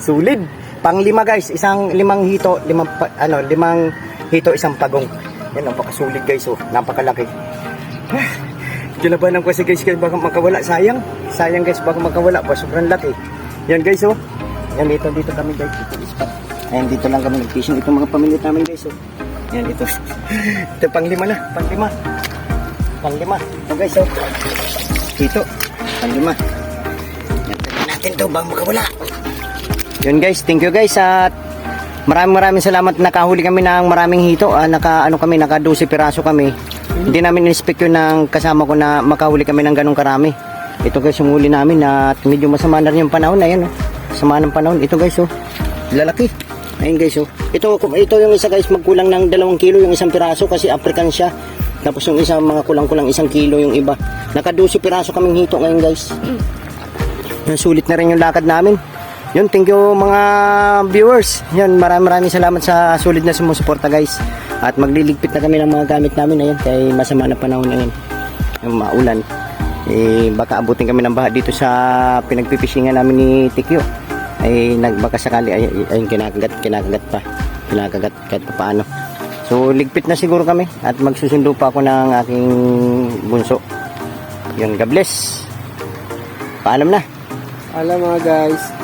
Solid. Pang-5 guys, limang hito, limang hito, isang pagong. Yan, napakasulit guys, oh, napakalaki. Kinabahan ko kasi guys, baka makawala, sayang guys, baka makawala pa, sobrang laki. Yan guys, oh. Yan, dito kami guys, dito spot. Ayan, dito lang kami nag-fishing, ito mga pamilya namin guys, oh. Yan, ito. Ito pang-5 na, pang-5. Ito guys, oh. Dito, pang-5. Yan, tagal natin to, baka makawala. Yun guys, thank you guys at maraming salamat. Nakahuli kami ng maraming hito. Naka 12 piraso kami. Hindi namin in-expect yun ng kasama ko na makahuli kami ng ganong karami. Ito guys yung huli namin at medyo masama na rin yung panahon. Ayan, oh. Sama ng panahon. Ito guys, oh. Lalaki. Ayun guys, oh. Ito yung isa guys, magkulang ng 2 kilo yung isang piraso kasi African siya. Tapos yung isa mga kulang-kulang 1 kilo yung iba. Naka 12 piraso kaming hito ngayon guys. Sulit na rin yung lakad namin. Yun, thank you mga viewers. Yun, maraming salamat sa solid na sumusuporta guys. At magliligpit na kami ng mga gamit namin. Ayan, kay masama na panahon na yun. Yung maulan. Baka abutin kami ng baha dito sa pinagpipishingan namin ni Tikyo. Baka sakali, ayun, kinakagat pa paano. So, ligpit na siguro kami. At magsusundo pa ako ng aking bunso. Yun, God bless. Paalam na. Alam mga guys.